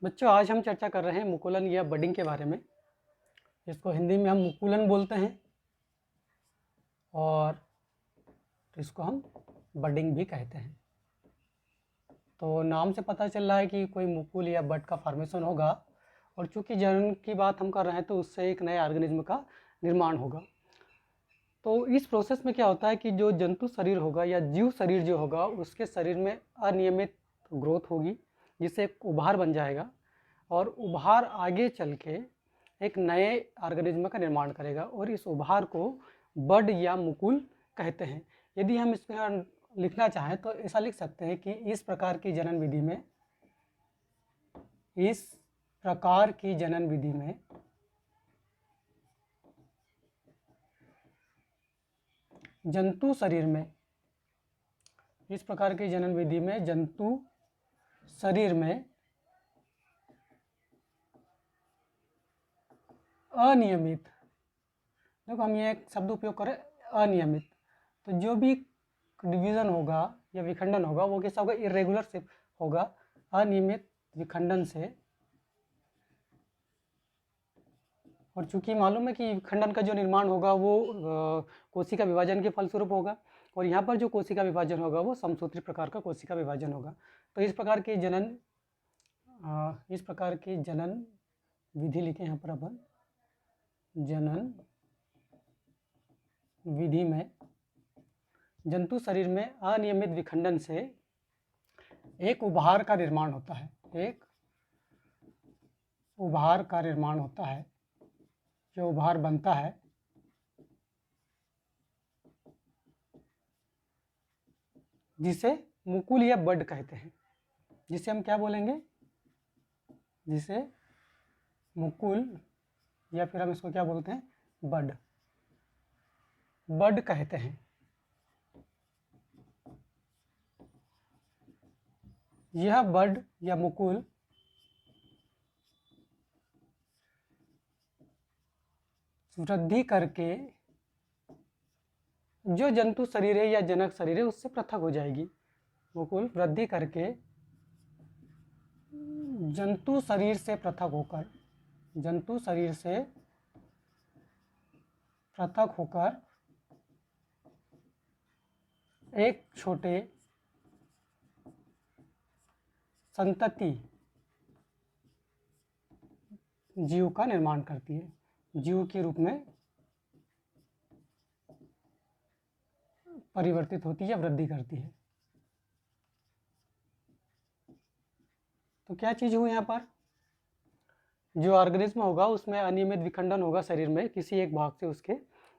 बच्चों, आज हम चर्चा कर रहे हैं मुकुलन या बडिंग के बारे में। इसको हिंदी में हम मुकुलन बोलते हैं और इसको हम बडिंग भी कहते हैं। तो नाम से पता चल रहा है कि कोई मुकुल या बड का फॉर्मेशन होगा, और चूंकि जनन की बात हम कर रहे हैं तो उससे एक नए ऑर्गेनिज्म का निर्माण होगा। तो इस प्रोसेस में क्या होता है कि जो जंतु शरीर होगा या जीव शरीर जो होगा उसके शरीर में अनियमित ग्रोथ होगी, जिससे एक उभार बन जाएगा, और उभार आगे चल के एक नए ऑर्गेनिज्म का निर्माण करेगा, और इस उभार को बड या मुकुल कहते हैं। यदि हम इसमें लिखना चाहें तो ऐसा लिख सकते हैं कि इस प्रकार की जनन विधि में जंतु शरीर में अनियमित, देखो हम ये एक शब्द उपयोग करें अनियमित, तो जो भी डिवीजन होगा या विखंडन होगा वो कैसा होगा? इरेगुलर से होगा, अनियमित विखंडन से। और चूंकि मालूम है कि विखंडन का जो निर्माण होगा वो कोशिका विभाजन के फलस्वरूप होगा, और यहाँ पर जो कोशिका विभाजन होगा वो समसूत्री प्रकार का कोशिका विभाजन होगा। तो इस प्रकार की जनन विधि लिखे यहाँ पर अपन, जनन विधि में जंतु शरीर में अनियमित विखंडन से एक उभार का निर्माण होता है, जो उभार बनता है जिसे मुकुल या बड कहते हैं। जिसे हम क्या बोलेंगे? जिसे मुकुल, या फिर हम इसको क्या बोलते हैं? बड कहते हैं। यह बड या मुकुल वृद्धि करके जो जंतु शरीर है या जनक शरीर है उससे पृथक हो जाएगी। मुकुल वृद्धि करके जंतु शरीर से पृथक होकर एक छोटे संतति जीव का निर्माण करती है, जीव के रूप में परिवर्तित होती है या वृद्धि करती है। तो क्या चीज हुई यहाँ पर? जो ऑर्गेनिज्म होगा उसमें अनियमित विखंडन होगा शरीर में किसी एक भाग से उसके,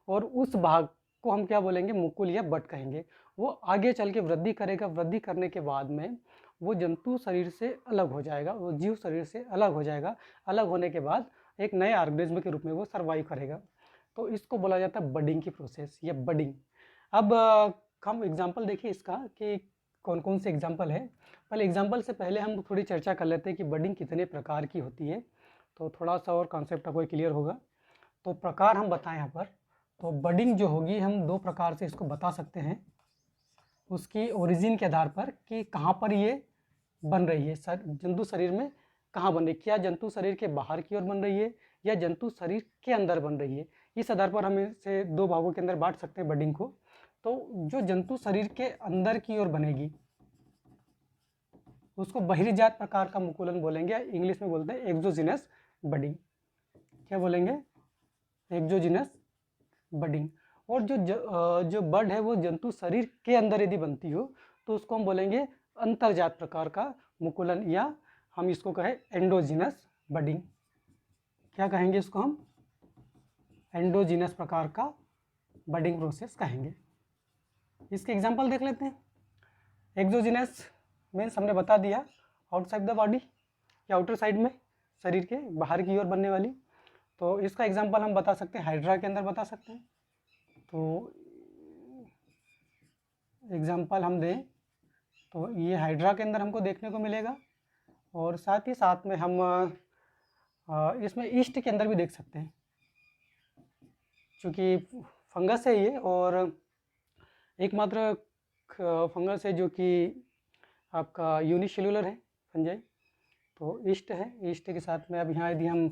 और उस भाग को हम क्या बोलेंगे? मुकुल या बड कहेंगे। वो आगे चल के वृद्धि करेगा, वृद्धि करने के बाद में वो जंतु शरीर से अलग हो जाएगा, वो जीव शरीर से अलग हो जाएगा। अलग होने के बाद एक नए ऑर्गेनिज्म के रूप में वो सर्वाइव करेगा। तो इसको बोला जाता है बडिंग की प्रोसेस या बडिंग। अब हम एग्जाम्पल देखिए इसका कि कौन कौन से एग्जाम्पल है। पहले एग्जाम्पल से पहले हम थोड़ी चर्चा कर लेते हैं कि बडिंग कितने प्रकार की होती है, तो थोड़ा सा और कॉन्सेप्ट आपको क्लियर होगा। तो प्रकार हम बताएं यहाँ पर, तो बडिंग जो होगी हम दो प्रकार से इसको बता सकते हैं, उसकी ओरिजिन के आधार पर कि कहाँ पर ये बन रही है, जंतु शरीर में कहाँ बन रही है, क्या जंतु शरीर के बाहर की ओर बन रही है या जंतु शरीर के अंदर बन रही है। इस आधार पर हम इसे दो भागों के अंदर बांट सकते हैं बडिंग को। तो जो जंतु शरीर के अंदर की ओर बनेगी उसको बहिर्जात प्रकार का मुकुलन बोलेंगे, इंग्लिश में बोलते हैं एक्सोजिनस बडिंग। क्या बोलेंगे? Exogenous budding. और जो बड है वो जंतु शरीर के अंदर यदि बनती हो तो उसको हम बोलेंगे अंतर्जात प्रकार का मुकुलन, या हम इसको कहें एंडोजिनस बडिंग। क्या कहेंगे इसको? हम एंडोजिनस प्रकार का बडिंग प्रोसेस कहेंगे। इसके एग्जांपल देख लेते हैं। एक्सोजिनस मीन्स हमने बता दिया आउटसाइड द बॉडी या आउटर साइड में, शरीर के बाहर की ओर बनने वाली। तो इसका एग्जांपल हम बता सकते हैं हाइड्रा के अंदर बता सकते हैं। तो एग्जांपल हम दें तो ये हाइड्रा के अंदर हमको देखने को मिलेगा, और साथ ही साथ में हम इसमें ईस्ट के अंदर भी देख सकते हैं, क्योंकि फंगस है ये, और एकमात्र फंगस है जो कि आपका यूनिसेल्युलर है, फंजाई। तो ईस्ट है, ईस्ट के साथ में अब यहाँ यदि हम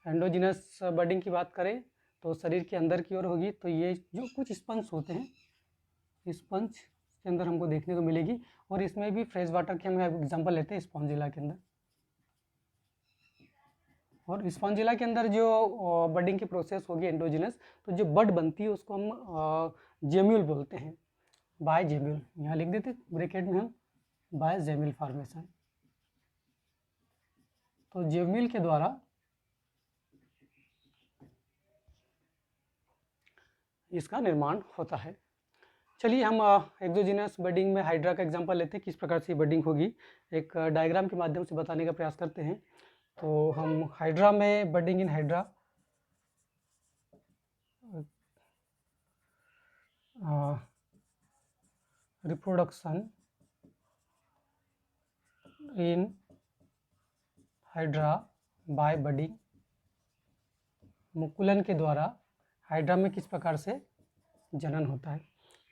एंडोजिनस बडिंग की बात करें तो शरीर के अंदर की ओर होगी। तो ये जो कुछ स्पंज होते हैं, स्पंज के अंदर हमको देखने को मिलेगी। और इसमें भी फ्रेश वाटर की हम एग्जांपल लेते हैं स्पॉन्जिला के अंदर। और स्पॉन्जिला के अंदर जो बडिंग की प्रोसेस होगी एंडोजिनस, तो जो बड बनती है उसको हम जेम्यूल बोलते हैं, बाय जेम्यूल। यहाँ लिख देते ब्रैकेट में हम बाय जेम्यूल फॉर्मेशन। तो जेम्यूल के द्वारा इसका निर्माण होता है। चलिए हम एक्सोजिनस बडिंग में हाइड्रा का एग्जांपल लेते हैं, किस प्रकार से बडिंग होगी एक डायग्राम के माध्यम से बताने का प्रयास करते हैं। तो हम हाइड्रा में budding in hydra reproduction in hydra by budding, मुकुलन के द्वारा हाइड्रा में किस प्रकार से जनन होता है।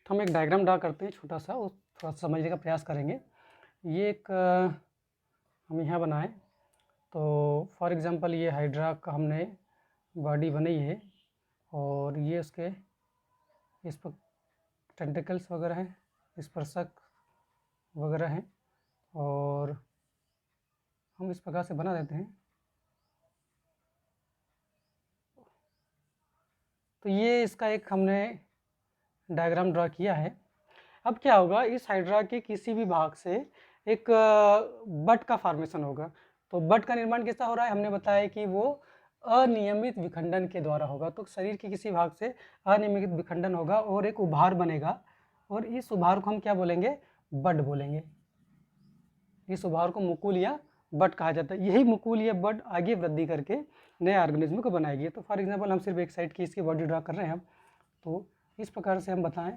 तो हम एक डायग्राम ड्रा करते हैं छोटा सा, उस थोड़ा सा समझने का प्रयास करेंगे। ये एक हम यहाँ बनाएं तो फॉर एग्जांपल ये हाइड्रा का हमने बॉडी बनाई है और ये उसके इस पर टेंटिकल्स वगैरह हैं, स्पर्शक वगैरह हैं और हम इस प्रकार से बना देते हैं। तो ये इसका एक हमने डायग्राम ड्रा किया है। अब क्या होगा, इस हाइड्रा के किसी भी भाग से एक बट का फॉर्मेशन होगा। तो बट का निर्माण कैसा हो रहा है, हमने बताया कि वो अनियमित विखंडन के द्वारा होगा। तो शरीर के किसी भाग से अनियमित विखंडन होगा और एक उभार बनेगा और इस उभार को हम क्या बोलेंगे, बड बोलेंगे। इस उभार को मुकुल या बड कहा जाता है। यही मुकुल या बड आगे वृद्धि करके नए ऑर्गेनिज्म को बनाएगी। तो फॉर एग्जांपल हम सिर्फ एक साइड की इसकी बॉडी ड्रा कर रहे हैं हम, तो इस प्रकार से हम बताएं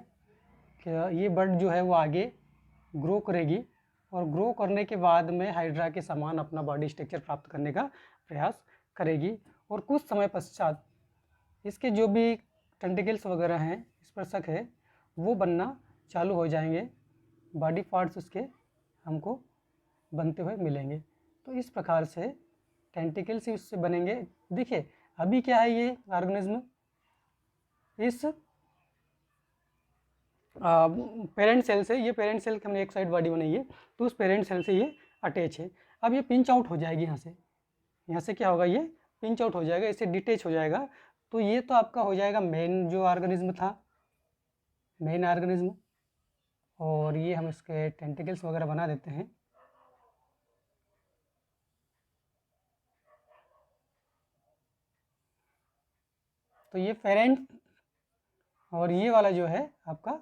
कि ये बड जो है वो आगे ग्रो करेगी और ग्रो करने के बाद में हाइड्रा के समान अपना बॉडी स्ट्रक्चर प्राप्त करने का प्रयास करेगी। और कुछ समय पश्चात इसके जो भी टेंटिकल्स वगैरह हैं, स्पर्शक है, वो बनना चालू हो जाएंगे। बॉडी पार्ट्स उसके हमको बनते हुए मिलेंगे। तो इस प्रकार से टेंटिकल्स इससे बनेंगे। देखिए अभी क्या है, ये ऑर्गेनिज्म इस पेरेंट सेल से, ये पेरेंट सेल की हमने एक साइड बॉडी बनाई है, तो उस पेरेंट सेल से ये अटैच है। अब ये पिंच आउट हो जाएगी यहाँ से क्या होगा, ये पिंच आउट हो जाएगा, इससे डिटेच हो जाएगा। तो ये तो आपका हो जाएगा मेन जो ऑर्गेनिज्म था, मेन ऑर्गेनिज्म। और ये हम इसके टेंटिकल्स वगैरह बना देते हैं। तो ये पेरेंट और ये वाला जो है आपका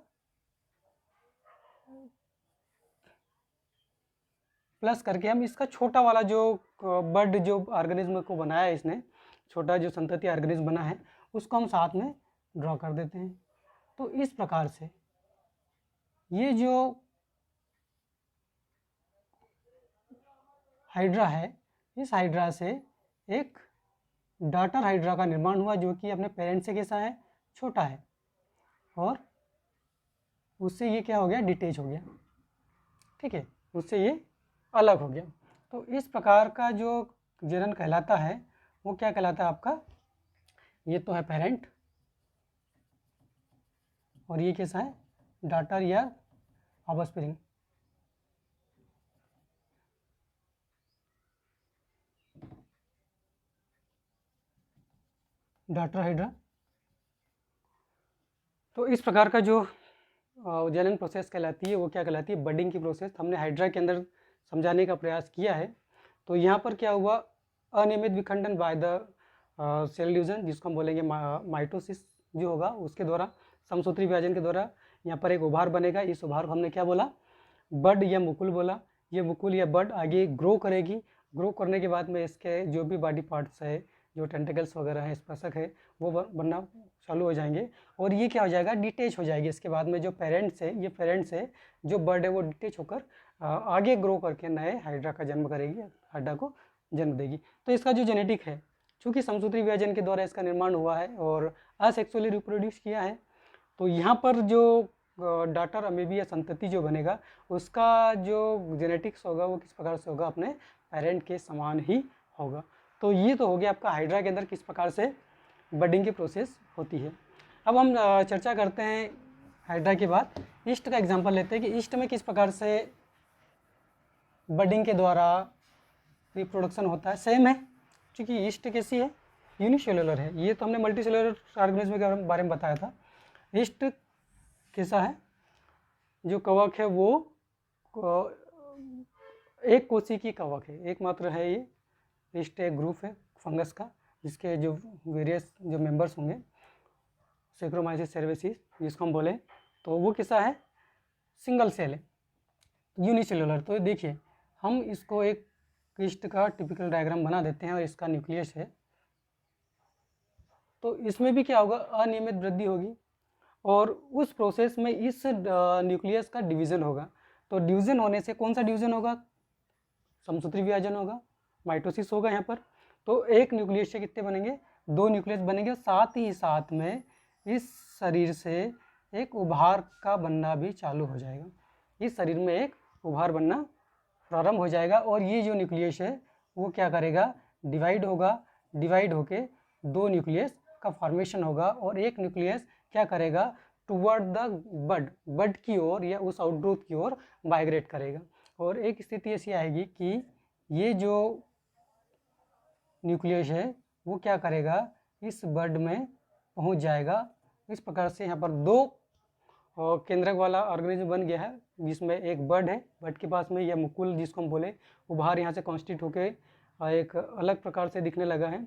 प्लस करके हम इसका छोटा वाला जो बर्ड जो ऑर्गेनिज्म को बनाया है इसने, छोटा जो संतति ऑर्गेनिज्म बना है, उसको हम साथ में ड्रॉ कर देते हैं। तो इस प्रकार से ये जो हाइड्रा है, इस हाइड्रा से एक डॉटर हाइड्रा का निर्माण हुआ जो कि अपने पेरेंट से कैसा है, छोटा है, और उससे ये क्या हो गया, डिटेच हो गया। ठीक है, उससे ये अलग हो गया। तो इस प्रकार का जो जनन कहलाता है वो क्या कहलाता है आपका, ये तो है पेरेंट और ये कैसा है, डॉटर या ऑफस्प्रिंग। Daughter hydra. तो इस प्रकार का जो जनन प्रोसेस कहलाती है वो क्या कहलाती है, बडिंग की प्रोसेस। हमने हाइड्रा के अंदर समझाने का प्रयास किया है। तो यहाँ पर क्या हुआ, अनियमित विखंडन बाय द सेल डिवीजन, जिसको हम बोलेंगे माइटोसिस जो होगा, उसके द्वारा समसूत्री विभाजन के द्वारा यहाँ पर एक उभार बनेगा। इस उभार को हमने क्या बोला, बड या मुकुल बोला। ये मुकुल या बड आगे ग्रो करेगी। ग्रो करने के बाद में इसके जो भी बॉडी पार्ट्स है, जो टेंटिकल्स वगैरह हैं, स्पर्शक है, वो बनना चालू हो जाएंगे और ये क्या हो जाएगा, डिटेच हो जाएगी। इसके बाद में जो पेरेंट्स है, ये पेरेंट्स है, जो बर्ड है वो डिटेच होकर आगे ग्रो करके नए हाइड्रा का जन्म करेगी, हाइड्रा को जन्म देगी। तो इसका जो जेनेटिक है, चूँकि समसूत्री विभाजन के द्वारा इसका निर्माण हुआ है और असेक्सुअली रिप्रोड्यूस किया है, तो यहाँ पर जो डॉटर अमीबी या संतति जो बनेगा, उसका जो जेनेटिक्स होगा वो किस प्रकार से होगा, अपने पेरेंट के समान ही होगा। तो ये तो हो गया आपका हाइड्रा के अंदर किस प्रकार से बडिंग की प्रोसेस होती है। अब हम चर्चा करते हैं हाइड्रा के बाद ईस्ट का एग्जांपल लेते हैं कि ईस्ट में किस प्रकार से बडिंग के द्वारा रिप्रोडक्शन होता है। सेम है, क्योंकि ईस्ट कैसी है, यूनिसेलुलर है। ये तो हमने मल्टीसेलुलर ऑर्गेनिज्म के बारे में बताया था। ईस्ट कैसा है, जो कवक है वो एक कोशी की कवक है, एकमात्र है ये। ईस्ट एक ग्रुप है फंगस का, जिसके जो वेरियस जो मेंबर्स होंगे, सेक्रोमाइसिस सर्विसिस जिसको हम बोले, तो वो कैसा है, सिंगल सेल है, यूनिसेलुलर। तो देखिए हम इसको एक ईस्ट का टिपिकल डायग्राम बना देते हैं और इसका न्यूक्लियस है। तो इसमें भी क्या होगा, अनियमित वृद्धि होगी और उस प्रोसेस में इस न्यूक्लियस का डिवीज़न होगा। तो डिवीज़न होने से कौन सा डिवीज़न होगा, समसूत्री विभाजन होगा, माइटोसिस होगा यहाँ पर। तो एक न्यूक्लियस से कितने बनेंगे, 2 न्यूक्लियस बनेंगे। साथ ही साथ में इस शरीर से एक उभार का बनना भी चालू हो जाएगा। इस शरीर में एक उभार बनना प्रारंभ हो जाएगा और ये जो न्यूक्लियस है वो क्या करेगा, डिवाइड होगा। डिवाइड होके 2 न्यूक्लियस का फॉर्मेशन होगा और एक न्यूक्लियस क्या करेगा, टुवर्ड द बड की ओर या उस आउटग्रोथ की ओर माइग्रेट करेगा। और एक स्थिति ऐसी आएगी कि ये जो न्यूक्लियस है वो क्या करेगा, इस बड में पहुंच जाएगा। इस प्रकार से यहाँ पर 2 केंद्रक वाला ऑर्गेनिज्म बन गया है, जिसमें एक बड है, बड के पास में यह मुकुल जिसको हम बोले, उभार यहाँ से कॉन्स्टिट्यूट होकर एक अलग प्रकार से दिखने लगा है।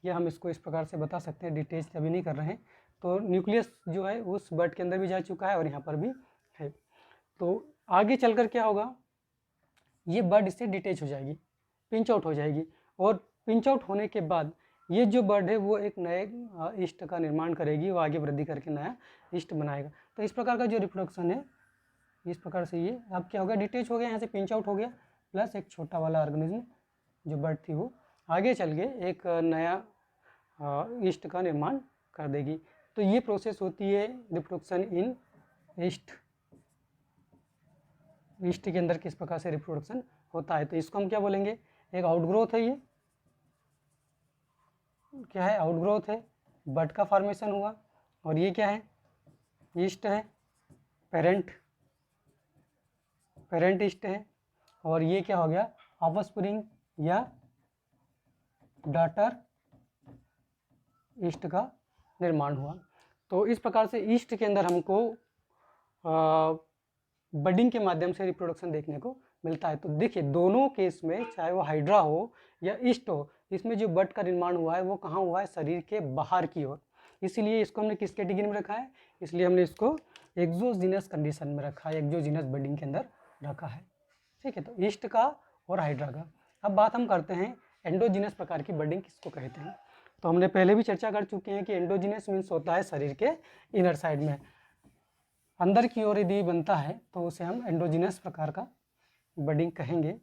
या हम इसको इस प्रकार से बता सकते हैं, डिटेल्स अभी नहीं कर रहे हैं। तो न्यूक्लियस जो है उस बड के अंदर भी जा चुका है और यहाँ पर भी है। तो आगे चलकर क्या होगा, ये बड इससे डिटेच हो जाएगी, पिंच आउट हो जाएगी और पिंच आउट होने के बाद ये जो बड है वो एक नए ईस्ट का निर्माण करेगी, वो आगे वृद्धि करके नया ईस्ट बनाएगा। तो इस प्रकार का जो रिप्रोडक्शन है, इस प्रकार से ये अब क्या हो गया, डिटेच हो गया, यहाँ से पिंच आउट हो गया, प्लस एक छोटा वाला ऑर्गेनिज्म जो बड थी वो आगे चल के एक नया ईस्ट का निर्माण कर देगी। तो ये प्रोसेस होती है रिप्रोडक्शन इन ईस्ट। ईस्ट के अंदर किस प्रकार से रिप्रोडक्शन होता है, तो इसको हम क्या बोलेंगे, एक आउटग्रोथ है। ये क्या है, आउटग्रोथ है, बड का फॉर्मेशन हुआ। और ये क्या है, ईस्ट है, पेरेंट ईस्ट है। और ये क्या हो गया, ऑफस्प्रिंग या डॉटर ईस्ट का निर्माण हुआ। तो इस प्रकार से ईस्ट के अंदर हमको बडिंग के माध्यम से रिप्रोडक्शन देखने को मिलता है। तो देखिए दोनों केस में, चाहे वो हाइड्रा हो या ईस्ट हो, इसमें जो बड का निर्माण हुआ है वो कहाँ हुआ है, शरीर के बाहर की ओर। इसीलिए इसको हमने किस कैटेगरी में रखा है, इसलिए हमने इसको एक्सोजीनस कंडीशन में रखा है, एक्सोजीनस बडिंग के अंदर रखा है। ठीक है, तो ईस्ट का और हाइड्रा का। अब बात हम करते हैं एंडोजीनस प्रकार की बडिंग किसको कहते हैं। तो हमने पहले भी चर्चा कर चुके हैं कि एंडोजीनस मीन्स होता है शरीर के इनर साइड में, अंदर की ओर यदि बनता है तो उसे हम एंडोजीनस प्रकार का बडिंग कहेंगे।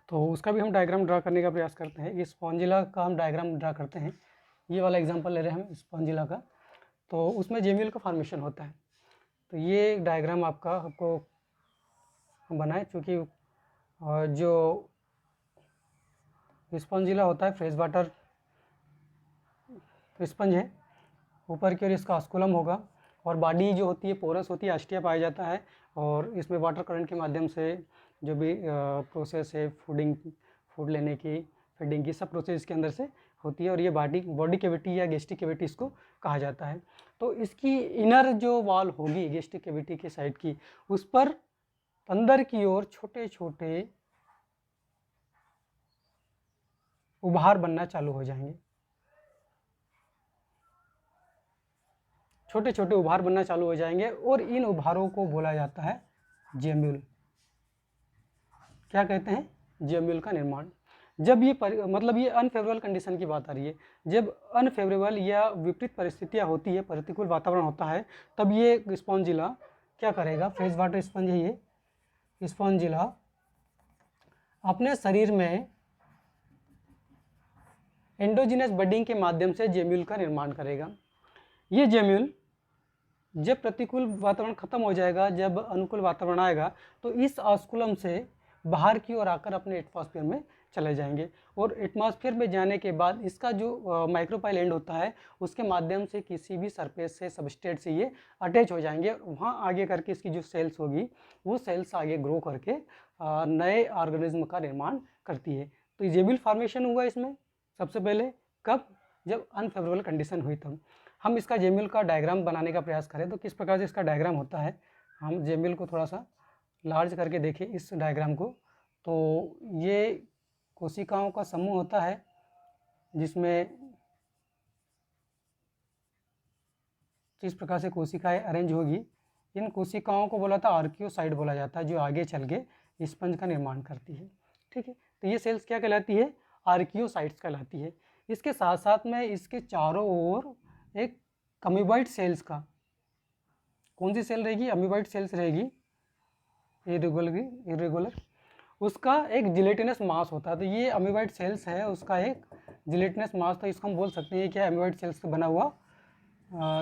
तो उसका भी हम डायग्राम ड्रा करने का प्रयास करते हैं। स्पॉन्जिला का हम डायग्राम ड्रा करते हैं, ये वाला एग्जांपल ले रहे हैं हम स्पॉन्जिला का। तो उसमें जेम्यूल का फॉर्मेशन होता है। तो ये डायग्राम आपको हम बनाए, चूँकि जो स्पॉन्जिला होता है फ्रेश वाटर स्पंज है, ऊपर की ओर इसका ऑस्कुलम होगा और बॉडी जो होती है पोरस होती है, अस्टिया पाया जाता है और इसमें वाटर करंट के माध्यम से जो भी प्रोसेस है फूड लेने की, फीडिंग की, सब प्रोसेस के अंदर से होती है। और ये बॉडी कैविटी या गैस्ट्रिक कैविटी इसको कहा जाता है। तो इसकी इनर जो वॉल होगी गैस्ट्रिक कैविटी के साइड की, उस पर अंदर की ओर छोटे छोटे उभार बनना चालू हो जाएंगे, छोटे छोटे उभार बनना चालू हो जाएंगे और इन उभारों को बोला जाता है जेम्यूल। क्या कहते हैं, जेम्यूल का निर्माण। जब ये मतलब ये अनफेवरेबल कंडीशन की बात आ रही है, जब अनफेवरेबल या विपरीत परिस्थितियां होती है, प्रतिकूल वातावरण होता है, तब ये स्पॉन्जिला क्या करेगा, फ्रेश वाटर स्पंज है ये स्पॉन्जिला, अपने शरीर में एंडोजीनस बडिंग के माध्यम से जेम्यूल का निर्माण करेगा। ये जेम्यूल जब प्रतिकूल वातावरण खत्म हो जाएगा, जब अनुकूल वातावरण आएगा, तो इस ऑस्कुलम से बाहर की ओर आकर अपने एटमॉस्फेयर में चले जाएंगे। और एटमॉस्फेयर में जाने के बाद इसका जो माइक्रोपाइल एंड होता है उसके माध्यम से किसी भी सरफेस से, सबस्ट्रेट से ये अटैच हो जाएंगे और वहाँ आगे करके इसकी जो सेल्स होगी वो सेल्स आगे ग्रो करके नए ऑर्गेनिज्म का निर्माण करती है। तो जेमिल फॉर्मेशन हुआ इसमें सबसे पहले कब, जब अनफेवरेबल कंडीशन हुई तब। हम इसका जेमिल का डायग्राम बनाने का प्रयास करें तो किस प्रकार से इसका डायग्राम होता है। हम जेमिल को थोड़ा सा लार्ज करके देखें इस डायग्राम को, तो ये कोशिकाओं का समूह होता है जिसमें जिस प्रकार से कोशिकाएं अरेंज होगी, इन कोशिकाओं को बोला था आर्कियोसाइट बोला जाता है, जो आगे चल के स्पंज का निर्माण करती है। ठीक है, तो ये सेल्स क्या कहलाती है, आर्कियोसाइट्स कहलाती है। इसके साथ साथ में इसके चारों ओर एक अमीबॉइड सेल्स का, कौन सी सेल रहेगी, अमीबॉइड सेल्स रहेगी, इरेगुलर, उसका एक जिलेटिनस मास होता है। तो ये अमीबॉइड सेल्स है, उसका एक जिलेटिनस मास, तो इसको हम बोल सकते हैं क्या, अमीबॉइड सेल्स से बना हुआ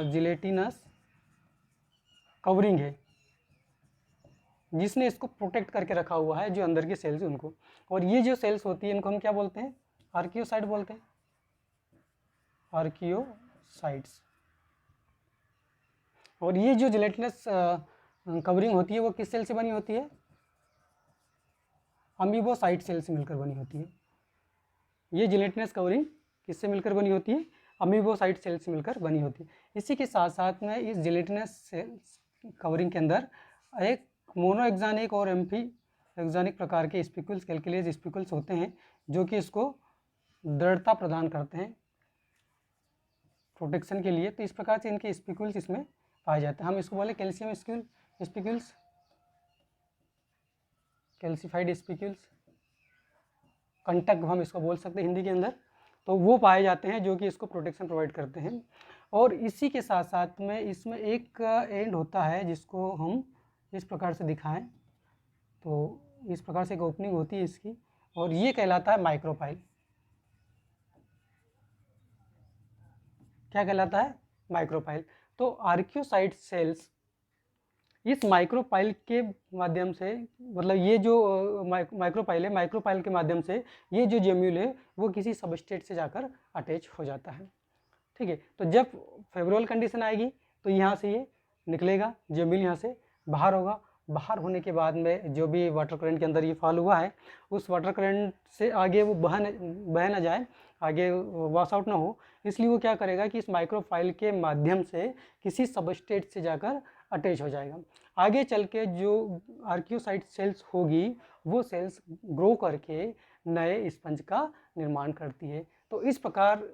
जिलेटिनस कवरिंग है जिसने इसको प्रोटेक्ट करके रखा हुआ है, जो अंदर की सेल्स उनको। और ये जो सेल्स होती है इनको हम क्या बोलते हैं, आर्कियोसाइट बोलते हैं, आर्कियोसाइट्स। और ये जो जिलेटिनस कवरिंग होती है वो किस सेल से बनी होती है, अमीबोसाइट सेल से मिलकर बनी होती है। ये जिलेटिनस कवरिंग किससे मिलकर बनी होती है, अमीबोसाइट सेल से मिलकर बनी होती है। इसी के साथ साथ में इस जिलेटिनस सेल्स कवरिंग के अंदर एक मोनोएक्सानिक और एम्फी एक्सानिक प्रकार के स्पिकुल्स, कैल्कुलेज स्पिकुल्स होते हैं, जो कि इसको दृढ़ता प्रदान करते हैं प्रोटेक्शन के लिए। तो इस प्रकार से इनके स्पिकुल्स इसमें पाए जाते हैं। हम इसको बोले कैल्शियम स्पिकुल्स, कैल्सिफाइड स्पिकुल्स, कंटक हम इसको बोल सकते हैं हिंदी के अंदर। तो वो पाए जाते हैं जो कि इसको प्रोटेक्शन प्रोवाइड करते हैं। और इसी के साथ साथ में इसमें एक एंड होता है जिसको हम इस प्रकार से दिखाएं, तो इस प्रकार से एक ओपनिंग होती है इसकी, और ये कहलाता है माइक्रोपाइल। क्या कहलाता है, माइक्रोपाइल। तो आर्कियोसाइट सेल्स इस माइक्रोपाइल के माध्यम से, मतलब ये जो माइक्रोपाइल है, माइक्रोपाइल के माध्यम से ये जो जेम्यूल है वो किसी सबस्ट्रेट से जाकर अटैच हो जाता है। ठीक है, तो जब फेवरेबल कंडीशन आएगी तो यहाँ से ये निकलेगा, जेम्यूल यहाँ से बाहर होगा। बाहर होने के बाद में जो भी वाटर करंट के अंदर ये फॉल हुआ है उस वाटर करंट से आगे वो बह ना जाए, आगे वॉश आउट ना हो, इसलिए वो क्या करेगा कि इस माइक्रोपाइल के माध्यम से किसी सबस्ट्रेट से जाकर अटैच हो जाएगा। आगे चल के जो आर्कियोसाइट सेल्स होगी वो सेल्स ग्रो करके नए स्पंज का निर्माण करती है। तो इस प्रकार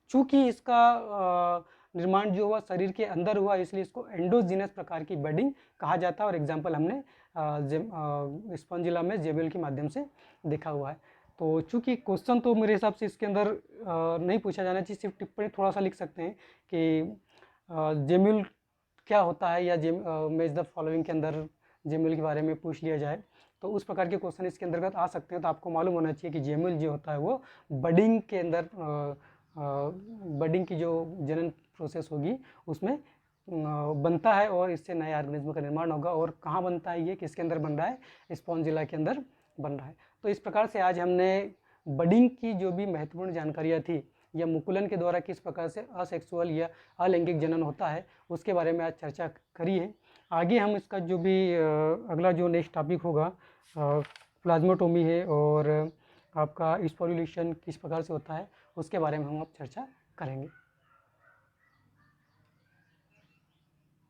चूँकि इसका निर्माण जो हुआ शरीर के अंदर हुआ, इसलिए इसको एंडोजीनस प्रकार की बडिंग कहा जाता है। और एग्जाम्पल हमने स्पॉन्जिला में जेमिल के माध्यम से देखा हुआ है। तो चूँकि क्वेश्चन तो मेरे हिसाब से इसके अंदर नहीं पूछा जाना चाहिए, सिर्फ टिप्पणी थोड़ा सा लिख सकते हैं कि जेमिल क्या होता है, या मैच द फॉलोइंग के अंदर जेमिल के बारे में पूछ लिया जाए तो उस प्रकार के क्वेश्चन इसके अंतर्गत आ सकते हैं। तो आपको मालूम होना चाहिए कि जेमिल जो होता है वो बडिंग के अंदर, बडिंग की जो जनन प्रोसेस होगी उसमें बनता है और इससे नए ऑर्गेनिज्म का निर्माण होगा। और कहाँ बनता है, ये किसके अंदर बन रहा है, स्पॉन्जिला के अंदर बन रहा है। तो इस प्रकार से आज हमने बडिंग की जो भी महत्वपूर्ण जानकारियाँ थी, या मुकुलन के द्वारा किस प्रकार से असेक्सुअल या अलैंगिक जनन होता है उसके बारे में आज चर्चा करी है। आगे हम इसका जो भी अगला जो नेक्स्ट टॉपिक होगा प्लाज्मोटोमी है, और आपका स्पोरुलेशन किस प्रकार से होता है उसके बारे में हम अब चर्चा करेंगे।